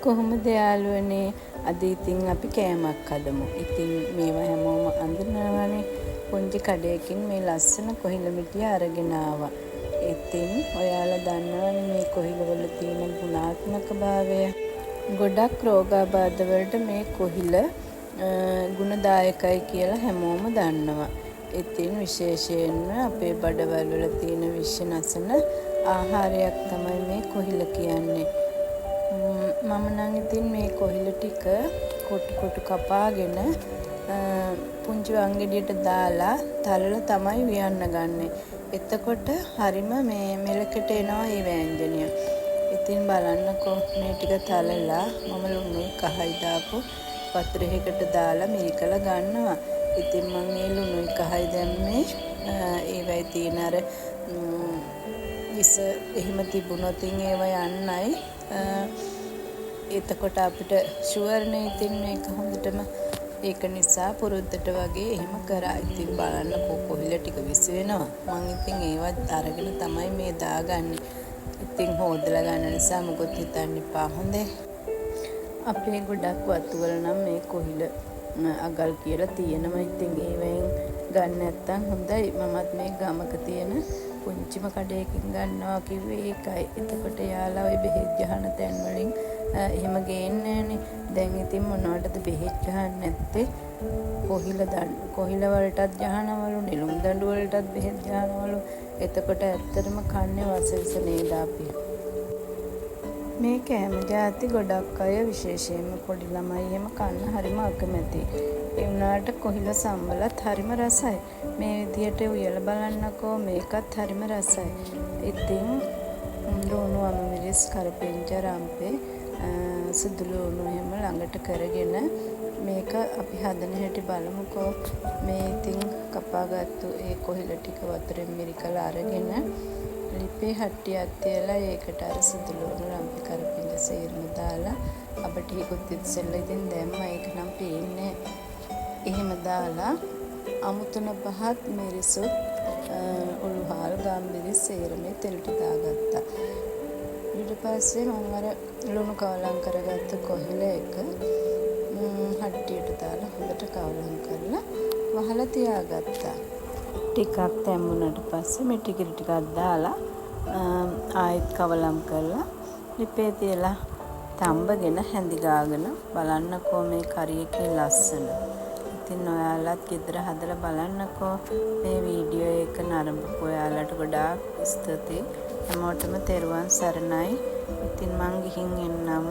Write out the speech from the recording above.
කොහොමද යාළුවනේ අද ඉතින් අපි කෑමක් හදමු. ඉතින් මේවා හැමෝම අඳිනවනේ. පුංචි කඩයකින් මේ ලස්සන කොහිල මිටිය අරගෙන ආවා. ඉතින් ඔයාලා දන්නවනේ මේ කොහිලවල තියෙන ගුණාත්මකභාවය. ගොඩක් රෝගාබාධ වලට මේ කොහිල ගුණදායකයි කියලා හැමෝම දන්නවා. ඉතින් විශේෂයෙන්ම අපේ බඩවැල් වල තියෙන විෂ නැසන ආහාරයක් තමයි මේ කොහිල කියන්නේ. මම නම් ඉතින් මේ කොහිල ටික කොටු කපාගෙන පුංචි වංගෙඩියට දාලා තලලා තමයි වියන්න ගන්නෙ. එතකොට හරිම මේ මෙලකට එනවා මේ ව්‍යංජනය. ඉතින් බලන්නකෝ මේ ටික තලලා මම ලුණුයි කහයි දාපු වතුරයකට දාලා මිරිකලා ගන්නවා. ඉතින් මම මේ ලුණුයි කහයි දැම්මේ ඒවයි තියෙන අර විස එහෙම තිබුණොත් ඒවා යන්නයි. එතකොට අපිට ෂුවර්නේ ඉතින් මේක හොඳටම ඒක නිසා පුරුද්දට වගේ එහෙම කරා. ඉතින් බලන්න කොහිල ටික විස වෙනවා. මම ඉතින් ඒවත් අරගෙන තමයි මේ දාගන්නේ. ඉතින් හොදලා ගන්න නිසා මොකොත් හිතන්න එපා හොඳේ. අපේ ගොඩක් වතුවල නම් මේ කොහිල අගල් කියලා තියෙනවා. ඉතින් ඒවෙන් ගන්න නැත්තම් හොඳයි. මමත් මේ ගමක තියෙන පුංචිම කඩයකින් ගන්නවා කිව්වේ ඒකයි. එතකොට යාලා ওই බෙහෙත් ගහන තැන් වලින් එහෙම ගේන්නේ නැහනේ. දැන් ඉතින් මොනවටද බෙහෙත් ගහන්නේ නැත්තේ? කොහිල වලටත් ගහනවලු, නෙළුම් දඬු වලටත් බෙහෙත් ගහනවලු. එතකොට ඇත්තටම කන්නේ වසවිස නේද අපි. මේ කෑම ජාති ගොඩක් අය විශේෂයෙන්ම පොඩි ළමයි එහෙම කන්න හරිම අකමැතියි. ඒ වුණාට කොහිල සම්බලත් හරිම රසයි. මේ විදියට උයලා බලන්නකෝ මේකත් හරිම රසයි. ඉතින් ලුණු අමමිරිස් කරපිංචා රම්පේ සුදු ලුණු එහෙම ළඟට කරගෙන මේක අපි හදන හැටි බලමුකෝ. මේ ඉතින් කපාගත්තු ඒ කොහිල ටික වතුරෙන් මිරිකලා අරගෙන ලිපේ හට්ටියක් තියලා ඒකට අර සුදු ලුණු රම්පේ කරපිංචා සේරම දාලා අපිට ටිකුත් ඉස්සෙල්ලා ඉතින් දැම්මා. ඒක නම් පේන්නේ එහෙම දාලා අමුතුන පහත් මිරිසුත් උළුහාල් ගම්මිරිස් සේරමේ තෙලට දාගත්තා. ඊට පස්සේ මම අර ලුණු කවලම් කරගත්ත කොහිල එක හට්ටියට දාලා හොඳට කවලම් කරලා වහලා තියාගත්තා. ටිකක් තැම්බුණාට පස්සේ මේ ටිකක් දාලා ආයෙත් කවලම් කරලා ලිපේ තියලා තඹගෙන හැඳි ගාගෙන බලන්නකෝ මේ කරි එකේ ලස්සන. ඉතින් ඔයාලත් ගෙදර හදලා බලන්නකෝ. මේ වීඩියෝ එක නරඹපු ඔයාලට ගොඩාක් ස්තුතියි. හැමෝටම තෙරුවන් සරණයි. ඉතින් මං ගිහින් එන්නම්.